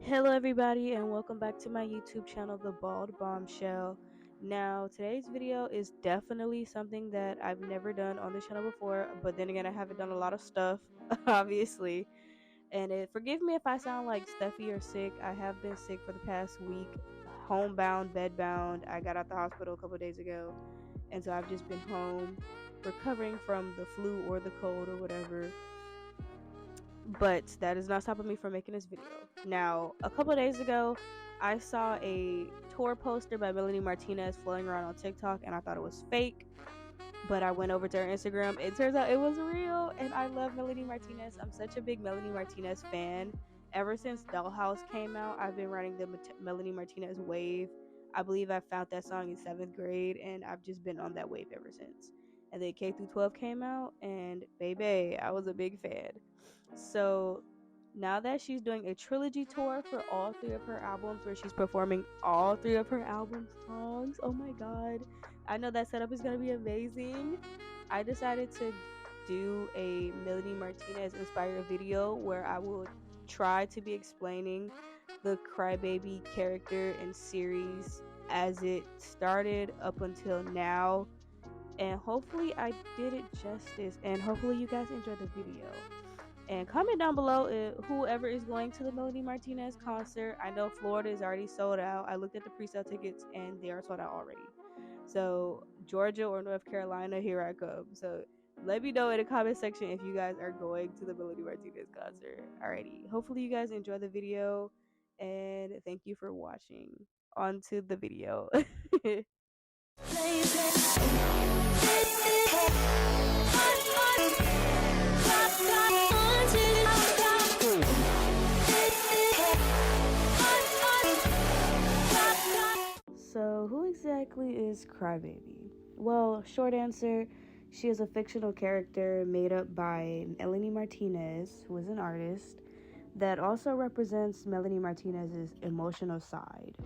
Hello everybody and welcome back to my YouTube channel, The Bald Bombshell. Now today's video is definitely something that I've never done on this channel before, but then again I haven't done a lot of stuff obviously, and forgive me if I sound like stuffy or sick. I have been sick for the past week, homebound, bedbound. I got out the hospital a couple of days ago, and so I've just been home recovering from the flu or the cold or whatever. But that is not stopping me from making this video. Now, a couple of days ago, I saw a tour poster by Melanie Martinez floating around on TikTok, and I thought it was fake. But I went over to her Instagram. It turns out it was real, and I love Melanie Martinez. I'm such a big Melanie Martinez fan. Ever since Dollhouse came out, I've been riding the Melanie Martinez wave. I believe I found that song in 7th grade, and I've just been on that wave ever since. And then K through 12 came out, and baby, I was a big fan. So now that she's doing a trilogy tour for all 3 of her albums, where she's performing all 3 of her album songs, oh my god, I know that setup is gonna be amazing. I decided to do a Melanie Martinez inspired video where I will try to be explaining the Crybaby character and series as it started up until now, and hopefully I did it justice, and hopefully you guys enjoyed the video. And comment down below whoever is going to the Melanie Martinez concert. I know Florida is already sold out. I looked at the pre-sale tickets and they are sold out already. So Georgia or North Carolina, here I come. So let me know in the comment section if you guys are going to the Melanie Martinez concert. Alrighty. Hopefully you guys enjoy the video, and thank you for watching. On to the video. So, who exactly is Crybaby? Well, short answer, she is a fictional character made up by Melanie Martinez, who is an artist, that also represents Melanie Martinez's emotional side.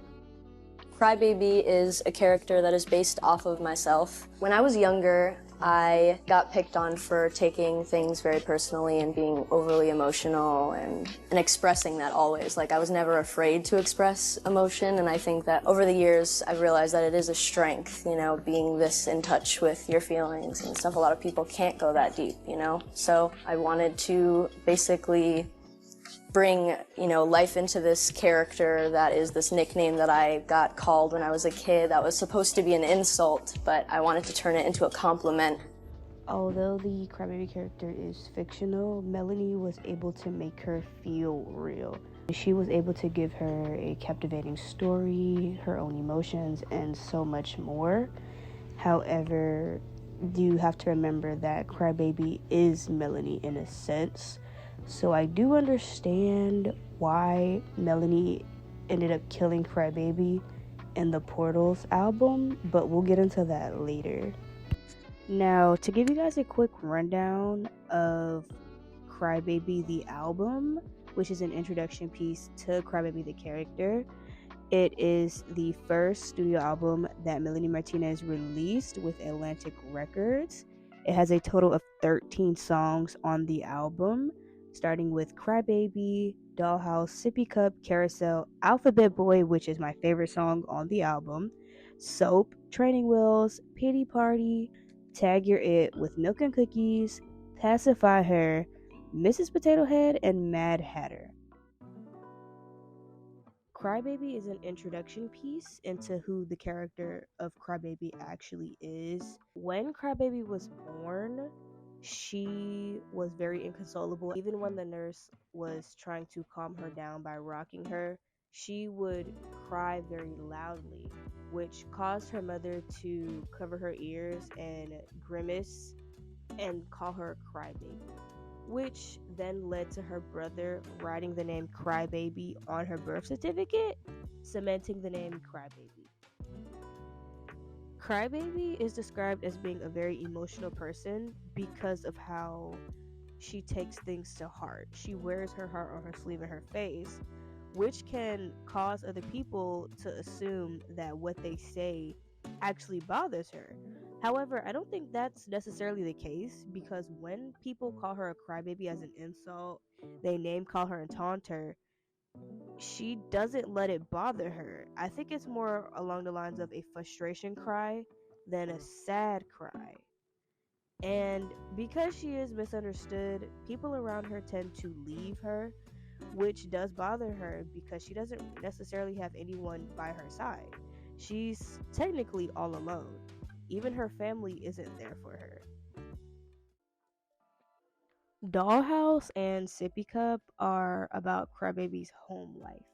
Crybaby is a character that is based off of myself. When I was younger, I got picked on for taking things very personally and being overly emotional and expressing that always. Like, I was never afraid to express emotion, and I think that over the years I've realized that it is a strength, you know, being this in touch with your feelings and stuff. A lot of people can't go that deep, you know? So I wanted to basically bring, you know, life into this character that is this nickname that I got called when I was a kid that was supposed to be an insult, but I wanted to turn it into a compliment. Although the Crybaby character is fictional, Melanie was able to make her feel real. She was able to give her a captivating story, her own emotions, and so much more. However, you have to remember that Crybaby is Melanie in a sense. So I do understand why Melanie ended up killing Crybaby in the Portals album, but we'll get into that later. Now, to give you guys a quick rundown of Crybaby the album, which is an introduction piece to Crybaby the character, it is the first studio album that Melanie Martinez released with Atlantic Records. It has a total of 13 songs on the album, starting with Crybaby, Dollhouse, Sippy Cup, Carousel, Alphabet Boy, which is my favorite song on the album, Soap, Training Wheels, Pity Party, Tag Your It with Milk and Cookies, Pacify Her, Mrs. Potato Head, and Mad Hatter. Crybaby is an introduction piece into who the character of Crybaby actually is. When Crybaby was born, she was very inconsolable. Even when the nurse was trying to calm her down by rocking her, she would cry very loudly, which caused her mother to cover her ears and grimace and call her Crybaby, which then led to her brother writing the name Crybaby on her birth certificate, cementing the name Crybaby. Crybaby is described as being a very emotional person because of how she takes things to heart. She wears her heart on her sleeve and her face, which can cause other people to assume that what they say actually bothers her. However, I don't think that's necessarily the case, because when people call her a crybaby as an insult, they name call her and taunt her, she doesn't let it bother her. I think it's more along the lines of a frustration cry than a sad cry. And because she is misunderstood, people around her tend to leave her, which does bother her because she doesn't necessarily have anyone by her side. She's technically all alone. Even her family isn't there for her. Dollhouse and Sippy Cup are about Crybaby's home life.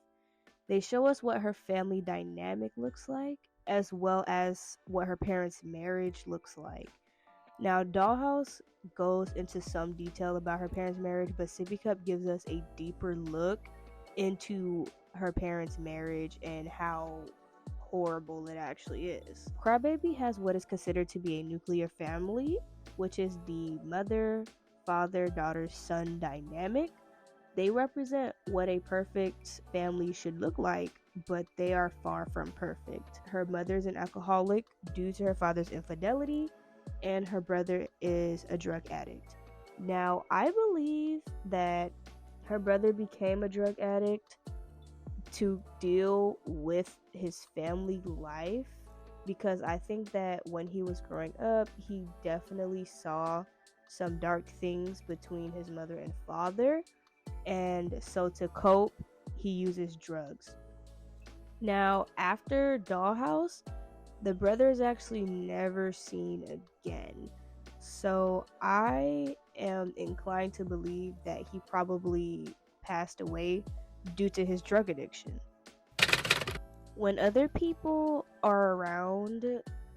They show us what her family dynamic looks like, as well as what her parents' marriage looks like. Now, Dollhouse goes into some detail about her parents' marriage, but Sippy Cup gives us a deeper look into her parents' marriage and how horrible it actually is. Crybaby has what is considered to be a nuclear family, which is the mother, father, daughter, son dynamic. They represent what a perfect family should look like, but they are far from perfect. Her mother is an alcoholic due to her father's infidelity, and her brother is a drug addict. Now, I believe that her brother became a drug addict to deal with his family life, because I think that when he was growing up, he definitely saw some dark things between his mother and father, and so to cope, he uses drugs. Now, after Dollhouse, the brother is actually never seen again. So I am inclined to believe that he probably passed away due to his drug addiction. When other people are around,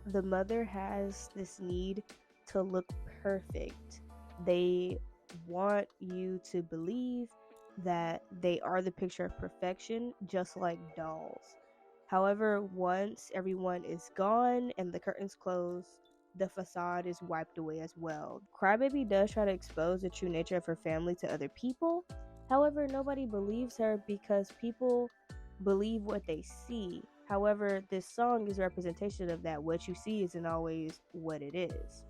the mother has this need to look perfect. They want you to believe that they are the picture of perfection, just like dolls. However, once everyone is gone and the curtains close, the facade is wiped away as well. Crybaby does try to expose the true nature of her family to other people. However, nobody believes her because people believe what they see. However, this song is a representation of that. What you see isn't always what it is.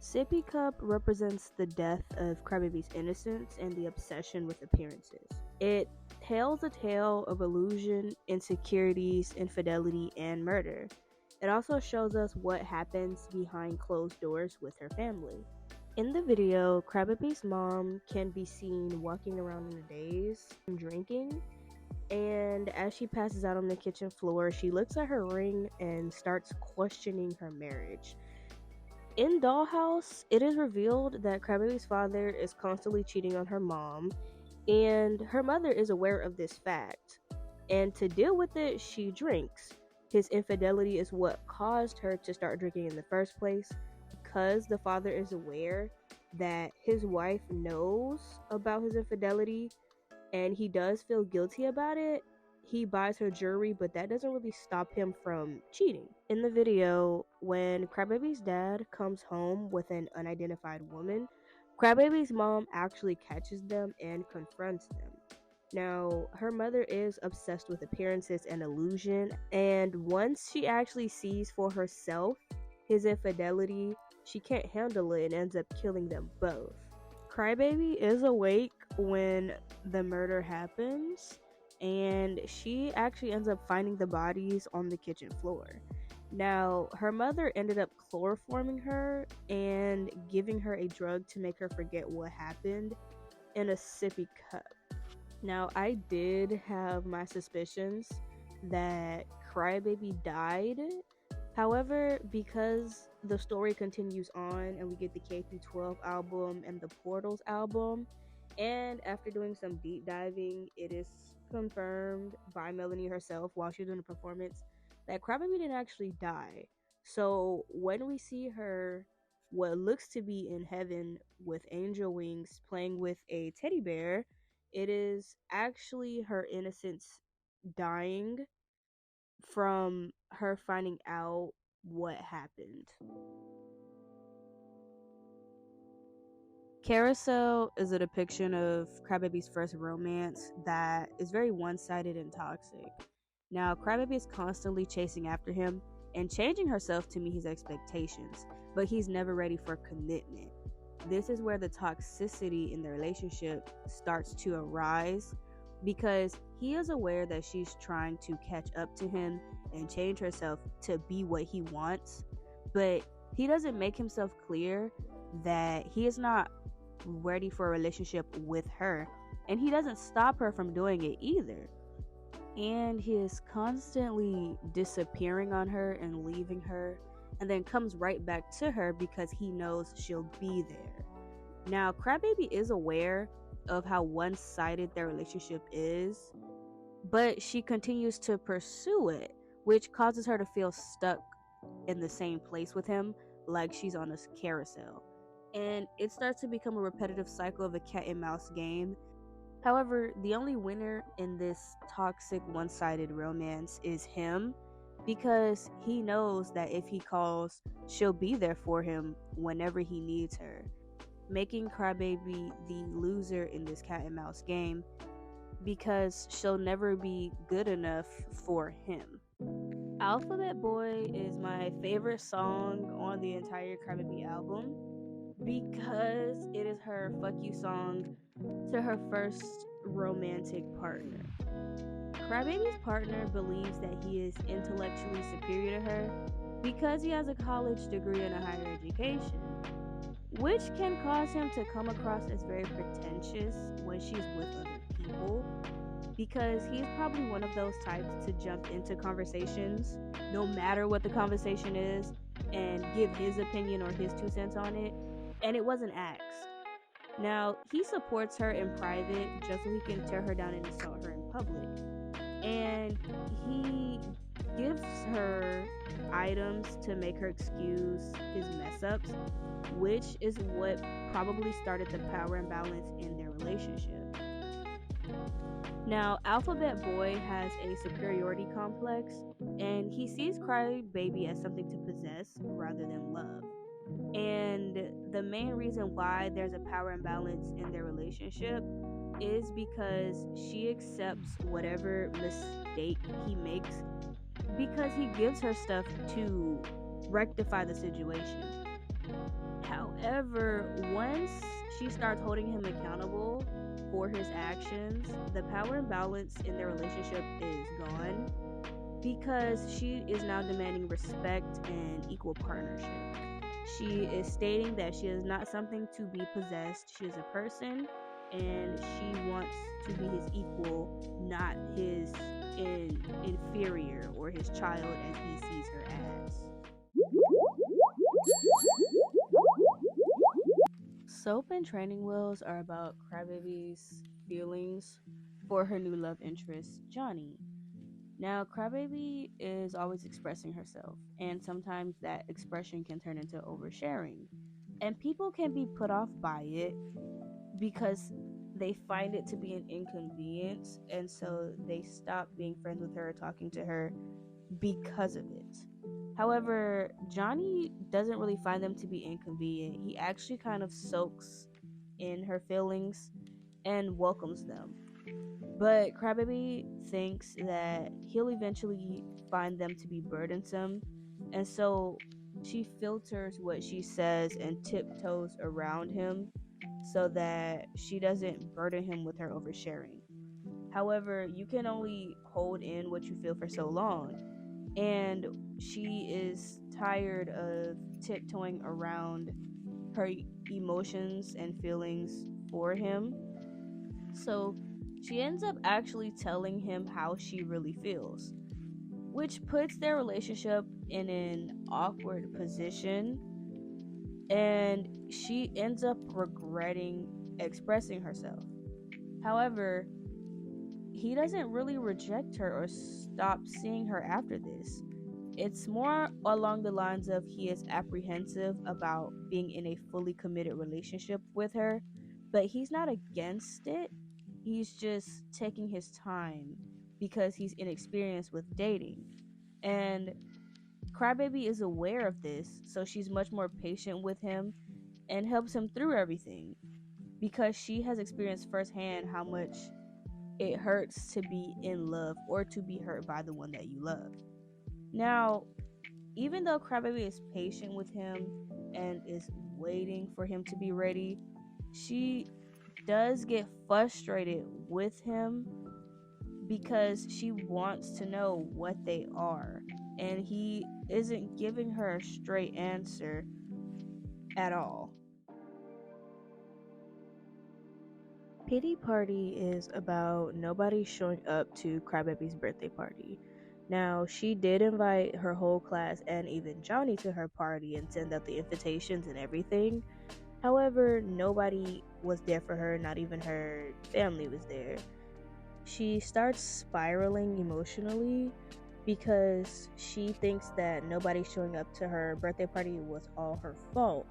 Sippy Cup represents the death of Crybaby's innocence and the obsession with appearances. It tells a tale of illusion, insecurities, infidelity, and murder. It also shows us what happens behind closed doors with her family. In the video, Crybaby's mom can be seen walking around in a daze, drinking, and as she passes out on the kitchen floor, she looks at her ring and starts questioning her marriage. In Dollhouse, it is revealed that Crybaby's father is constantly cheating on her mom, and her mother is aware of this fact. And to deal with it, she drinks. His infidelity is what caused her to start drinking in the first place, because the father is aware that his wife knows about his infidelity and he does feel guilty about it. He buys her jewelry, but that doesn't really stop him from cheating. In the video, when Crybaby's dad comes home with an unidentified woman, Crybaby's mom actually catches them and confronts them. Now, her mother is obsessed with appearances and illusion, and once she actually sees for herself his infidelity, she can't handle it and ends up killing them both. Crybaby is awake when the murder happens, and she actually ends up finding the bodies on the kitchen floor. Now, her mother ended up chloroforming her and giving her a drug to make her forget what happened in a sippy cup. Now, I did have my suspicions that Crybaby died. However, because the story continues on and we get the K through 12 album and the Portals album, and after doing some deep diving, it is confirmed by Melanie herself while she was doing a performance that Crybaby didn't actually die. So when we see her, what looks to be in heaven with angel wings playing with a teddy bear, it is actually her innocence dying from her finding out what happened. Carousel is a depiction of Crybaby's first romance that is very one-sided and toxic. Now, Crybaby is constantly chasing after him and changing herself to meet his expectations, but he's never ready for commitment. This is where the toxicity in the relationship starts to arise because he is aware that she's trying to catch up to him and change herself to be what he wants, but he doesn't make himself clear that he is not ready for a relationship with her, and he doesn't stop her from doing it either. And he is constantly disappearing on her and leaving her, and then comes right back to her because he knows she'll be there. Now, Crybaby is aware of how one-sided their relationship is, but she continues to pursue it, which causes her to feel stuck in the same place with him, like she's on a carousel. And it starts to become a repetitive cycle of a cat and mouse game. However, the only winner in this toxic one-sided romance is him, because he knows that if he calls, she'll be there for him whenever he needs her, making Crybaby the loser in this cat and mouse game because she'll never be good enough for him. Alphabet Boy is my favorite song on the entire Crybaby album because it is her fuck you song to her first romantic partner. Crybaby's partner believes that he is intellectually superior to her because he has a college degree and a higher education, which can cause him to come across as very pretentious when she's with other people, because he's probably one of those types to jump into conversations no matter what the conversation is and give his opinion or his 2 cents on it, and it wasn't asked. Now, he supports her in private just so he can tear her down and insult her in public, and he gives her items to make her excuse his mess ups, which is what probably started the power imbalance in their relationship. Now, Alphabet Boy has a superiority complex, and he sees Crybaby as something to possess rather than love. And the main reason why there's a power imbalance in their relationship is because she accepts whatever mistake he makes because he gives her stuff to rectify the situation. However, once she starts holding him accountable for his actions, the power imbalance in their relationship is gone because she is now demanding respect and equal partnership. She is stating that she is not something to be possessed, she is a person, and she wants to be his equal, not his inferior or his child as he sees her as. Soap and Training Wheels are about Crybaby's feelings for her new love interest, Johnny. Now, Crybaby is always expressing herself, and sometimes that expression can turn into oversharing. And people can be put off by it because they find it to be an inconvenience, and so they stop being friends with her or talking to her because of it. However, Johnny doesn't really find them to be inconvenient. He actually kind of soaks in her feelings and welcomes them. But Crybaby thinks that he'll eventually find them to be burdensome, and so she filters what she says and tiptoes around him so that she doesn't burden him with her oversharing. However, you can only hold in what you feel for so long, and she is tired of tiptoeing around her emotions and feelings for him. So she ends up actually telling him how she really feels, which puts their relationship in an awkward position, and she ends up regretting expressing herself. However, he doesn't really reject her or stop seeing her after this. It's more along the lines of he is apprehensive about being in a fully committed relationship with her, but he's not against it. He's just taking his time because he's inexperienced with dating. And Crybaby is aware of this, so she's much more patient with him and helps him through everything because she has experienced firsthand how much it hurts to be in love or to be hurt by the one that you love. Now, even though Crybaby is patient with him and is waiting for him to be ready, she does get frustrated with him because she wants to know what they are, and he isn't giving her a straight answer at all. Pity Party is about nobody showing up to Crybaby's birthday party. Now, she did invite her whole class and even Johnny to her party and send out the invitations and everything. However, nobody was there for her, not even her family was there. She starts spiraling emotionally because she thinks that nobody showing up to her birthday party was all her fault.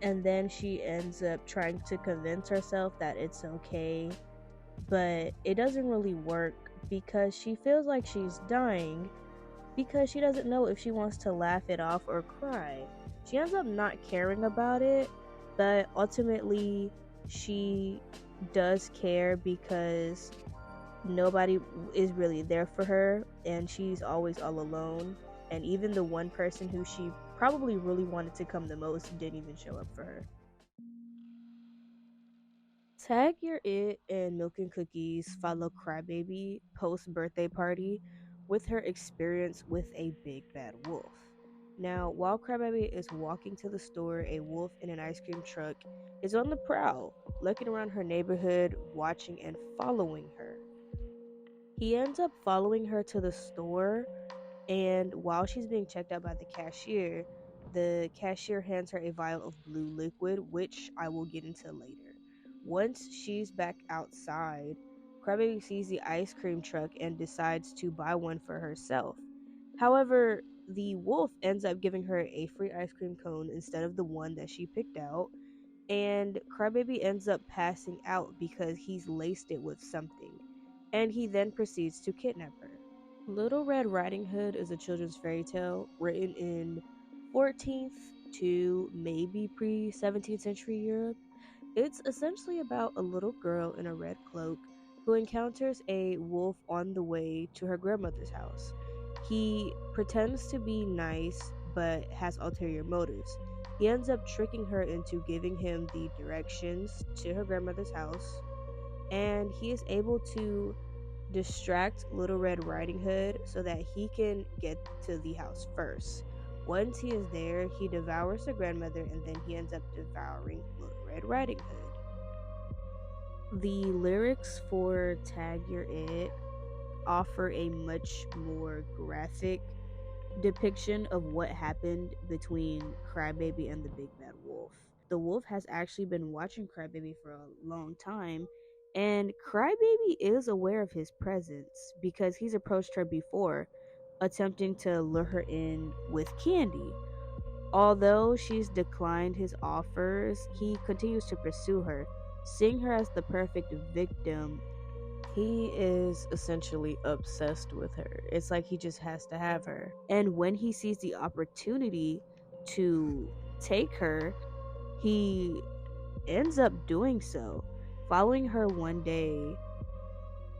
And then she ends up trying to convince herself that it's okay, but it doesn't really work because she feels like she's dying because she doesn't know if she wants to laugh it off or cry. She ends up not caring about it, but ultimately she does care because nobody is really there for her and she's always all alone, and even the one person who she probably really wanted to come the most didn't even show up for her. Tag Your It and Milk and Cookies follow Crybaby post birthday party with her experience with a big bad wolf. Now, while Crybaby is walking to the store, a wolf in an ice cream truck is on the prowl, looking around her neighborhood, watching and following her. He ends up following her to the store, and while she's being checked out by the cashier hands her a vial of blue liquid, which I will get into later. Once she's back outside, Crybaby sees the ice cream truck and decides to buy one for herself. However, the wolf ends up giving her a free ice cream cone instead of the one that she picked out, and Crybaby ends up passing out because he's laced it with something, and he then proceeds to kidnap her. Little Red Riding Hood is a children's fairy tale written in 14th to maybe pre 17th century Europe. It's essentially about a little girl in a red cloak who encounters a wolf on the way to her grandmother's house. He pretends to be nice but has ulterior motives. He ends up tricking her into giving him the directions to her grandmother's house, and he is able to distract Little Red Riding Hood so that he can get to the house first. Once he is there, he devours the grandmother and then he ends up devouring Little Red Riding Hood. The lyrics for Tag Your It offer a much more graphic depiction of what happened between Crybaby and the Big Bad Wolf. The wolf has actually been watching Crybaby for a long time, and Crybaby is aware of his presence because he's approached her before, attempting to lure her in with candy. Although she's declined his offers, he continues to pursue her, seeing her as the perfect victim. He is essentially obsessed with her. It's like he just has to have her. And when he sees the opportunity to take her, he ends up doing so, following her one day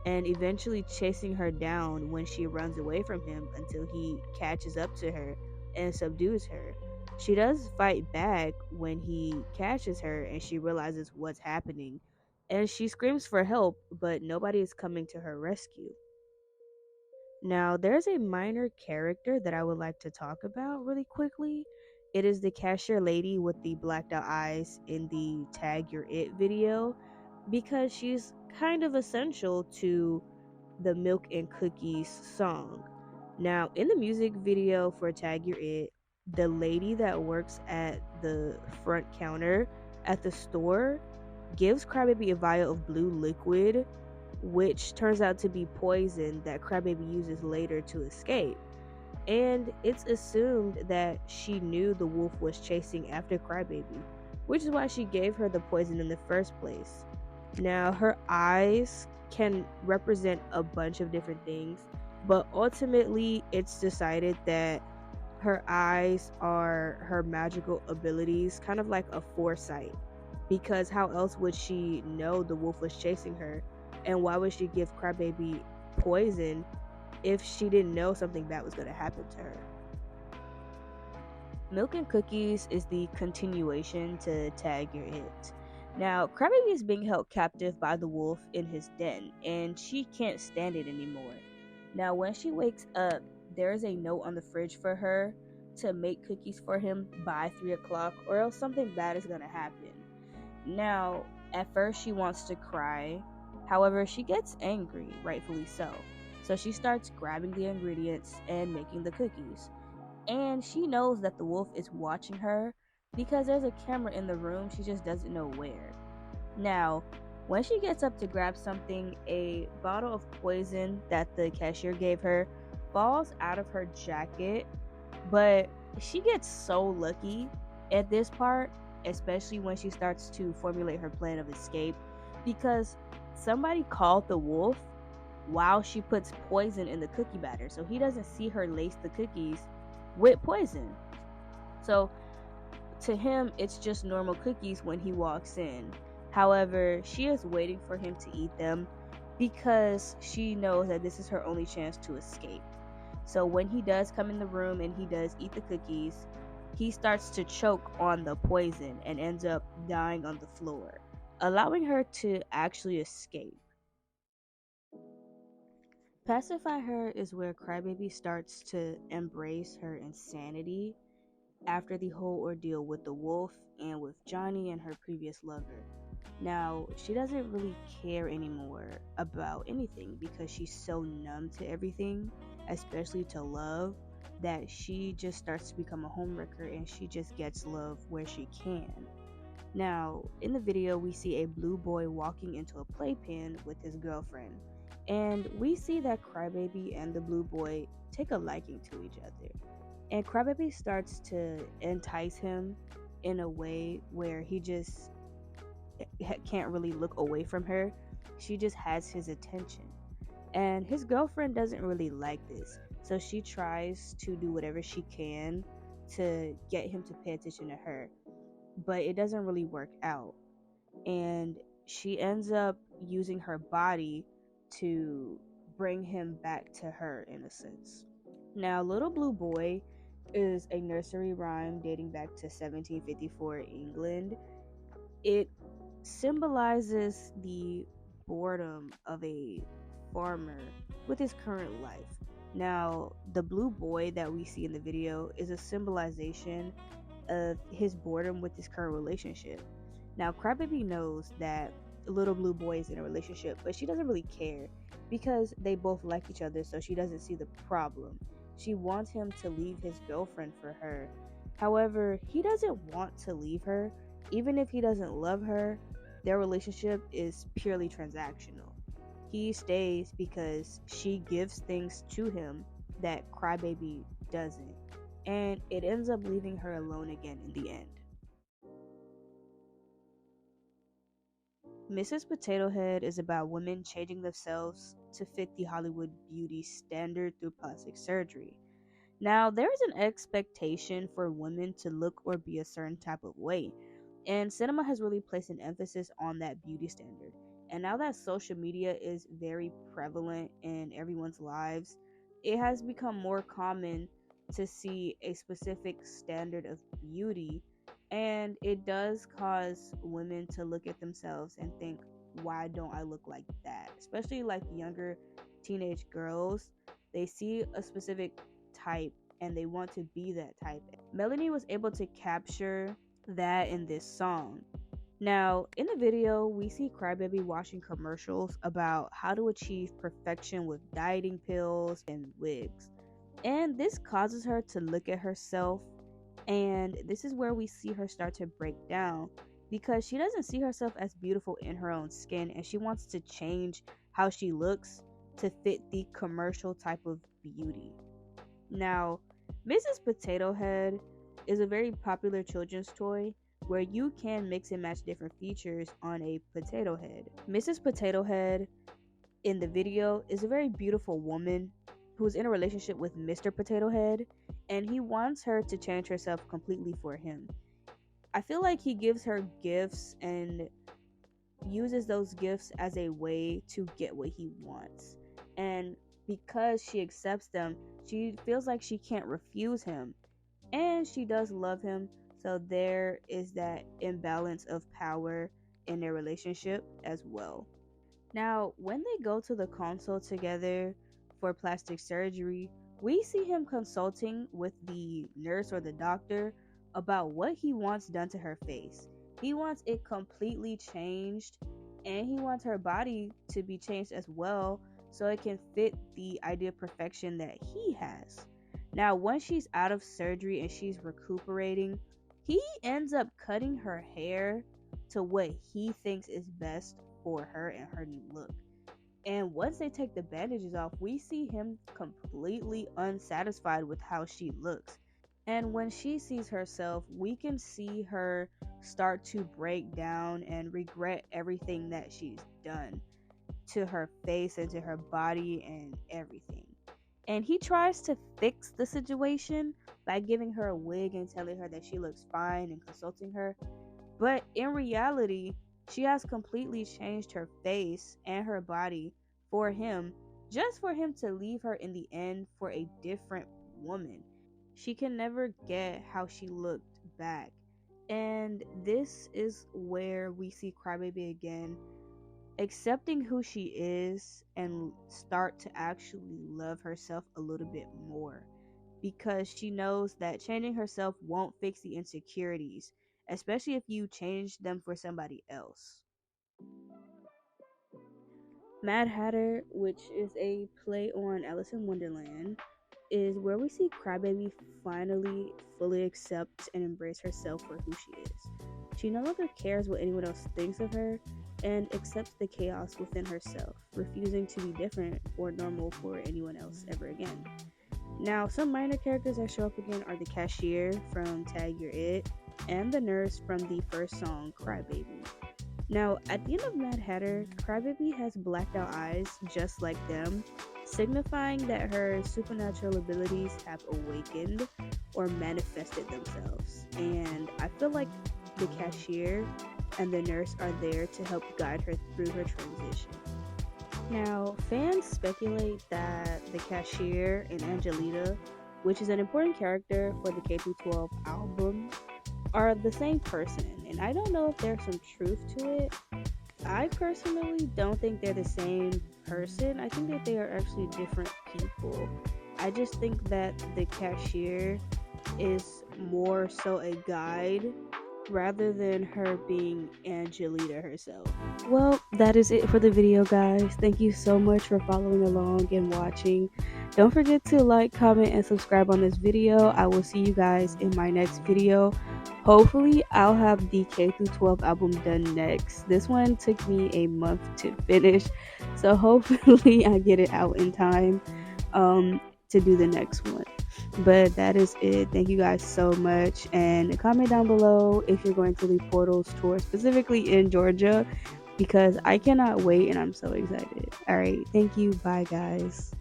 and eventually chasing her down when she runs away from him until he catches up to her and subdues her. She does fight back when he catches her and she realizes what's happening, and she screams for help, but nobody is coming to her rescue. Now, there's a minor character that I would like to talk about really quickly. It is the cashier lady with the blacked out eyes in the Tag Your It video, because she's kind of essential to the Milk and Cookies song. Now, in the music video for Tag Your It, the lady that works at the front counter at the store gives Crybaby a vial of blue liquid, which turns out to be poison that Crybaby uses later to escape. And it's assumed that she knew the wolf was chasing after Crybaby, which is why she gave her the poison in the first place. Now, her eyes can represent a bunch of different things, but ultimately it's decided that her eyes are her magical abilities, kind of like a foresight. Because how else would she know the wolf was chasing her? And why would she give Crybaby poison if she didn't know something bad was going to happen to her? Milk and Cookies is the continuation to Tag Your It. Now, Crybaby is being held captive by the wolf in his den, and she can't stand it anymore. Now, when she wakes up, there is a note on the fridge for her to make cookies for him by 3 o'clock, or else something bad is gonna happen. Now, at first, she wants to cry. However, she gets angry, rightfully so. So she starts grabbing the ingredients and making the cookies. And she knows that the wolf is watching her because there's a camera in the room, she just doesn't know where. Now, when she gets up to grab something, a bottle of poison that the cashier gave her falls out of her jacket, but she gets so lucky at this part, especially when she starts to formulate her plan of escape, because somebody called the wolf while she puts poison in the cookie batter, so he doesn't see her lace the cookies with poison. So to him, it's just normal cookies when he walks in. However, she is waiting for him to eat them because she knows that this is her only chance to escape. So when he does come in the room and he does eat the cookies, he starts to choke on the poison and ends up dying on the floor, allowing her to actually escape. Pacify Her is where Crybaby starts to embrace her insanity after the whole ordeal with the wolf and with Johnny and her previous lover. Now, she doesn't really care anymore about anything because she's so numb to everything, especially to love, that she just starts to become a homewrecker and she just gets love where she can. Now, in the video, we see a blue boy walking into a playpen with his girlfriend, and we see that Crybaby and the blue boy take a liking to each other. And Crybaby starts to entice him in a way where he just can't really look away from her. She just has his attention. And his girlfriend doesn't really like this. So she tries to do whatever she can to get him to pay attention to her. But it doesn't really work out. And she ends up using her body to bring him back to her in a sense. Now, Little Blue Boy is a nursery rhyme dating back to 1754 England. It symbolizes the boredom of a farmer with his current life. Now, the blue boy that we see in the video is a symbolization of his boredom with his current relationship. Now, Crybaby knows that Little Blue Boy is in a relationship, but she doesn't really care because they both like each other, so she doesn't see the problem. She wants him to leave his girlfriend for her. However, he doesn't want to leave her. Even if he doesn't love her, their relationship is purely transactional. He stays because she gives things to him that Crybaby doesn't, and it ends up leaving her alone again in the end. Mrs. Potato Head is about women changing themselves to fit the Hollywood beauty standard through plastic surgery. Now, there is an expectation for women to look or be a certain type of way, and cinema has really placed an emphasis on that beauty standard. And now that social media is very prevalent in everyone's lives, it has become more common to see a specific standard of beauty, and it does cause women to look at themselves and think, why don't I look like that? Especially like younger teenage girls, they see a specific type and they want to be that type. Melanie was able to capture that in this song. Now, in the video, we see Crybaby watching commercials about how to achieve perfection with dieting pills and wigs. And this causes her to look at herself, and this is where we see her start to break down because she doesn't see herself as beautiful in her own skin, and she wants to change how she looks to fit the commercial type of beauty. Now, Mrs. Potato Head is a very popular children's toy where you can mix and match different features on a potato head. Mrs. Potato Head in the video is a very beautiful woman who's in a relationship with Mr. Potato Head, and he wants her to change herself completely for him. I feel like he gives her gifts and uses those gifts as a way to get what he wants. And because she accepts them, she feels like she can't refuse him. And she does love him, so there is that imbalance of power in their relationship as well. Now, when they go to the consult together for plastic surgery, we see him consulting with the nurse or the doctor about what he wants done to her face. He wants it completely changed, and he wants her body to be changed as well so it can fit the idea of perfection that he has. Now, once she's out of surgery and she's recuperating, he ends up cutting her hair to what he thinks is best for her and her new look. And once they take the bandages off, we see him completely unsatisfied with how she looks. And when she sees herself, we can see her start to break down and regret everything that she's done to her face and to her body and everything. And he tries to fix the situation by giving her a wig and telling her that she looks fine and consulting her. But in reality, she has completely changed her face and her body for him, just for him to leave her in the end for a different woman. She can never get how she looked back. And this is where we see Crybaby again accepting who she is and start to actually love herself a little bit more, because she knows that changing herself won't fix the insecurities, especially if you change them for somebody else. Mad Hatter, which is a play on Alice in Wonderland, is where we see Crybaby finally fully accept and embrace herself for who she is. She no longer cares what anyone else thinks of her and accepts the chaos within herself, refusing to be different or normal for anyone else ever again. Now, some minor characters that show up again are the cashier from Tag You're It and the nurse from the first song, Crybaby. Now, at the end of Mad Hatter, Crybaby has blacked out eyes just like them, signifying that her supernatural abilities have awakened or manifested themselves. And I feel like the cashier and the nurse are there to help guide her through her transition. Now, fans speculate that the cashier and Angelita, which is an important character for the K-12 album, are the same person, and I don't know if there's some truth to it. I personally don't think they're the same person. I think that they are actually different people. I just think that the cashier is more so a guide rather than her being Angelita herself. Well, that is it for the video, guys. Thank you so much for following along and watching. Don't forget to like, comment, and subscribe on this video. I will see you guys in my next video. Hopefully, I'll have the K-12 album done next. This one took me a month to finish, so hopefully I get it out in time to do the next one. But that is it. Thank you guys so much, and comment down below if you're going to the Portals tour, specifically in Georgia, because I cannot wait and I'm so excited. All right, thank you. Bye, guys.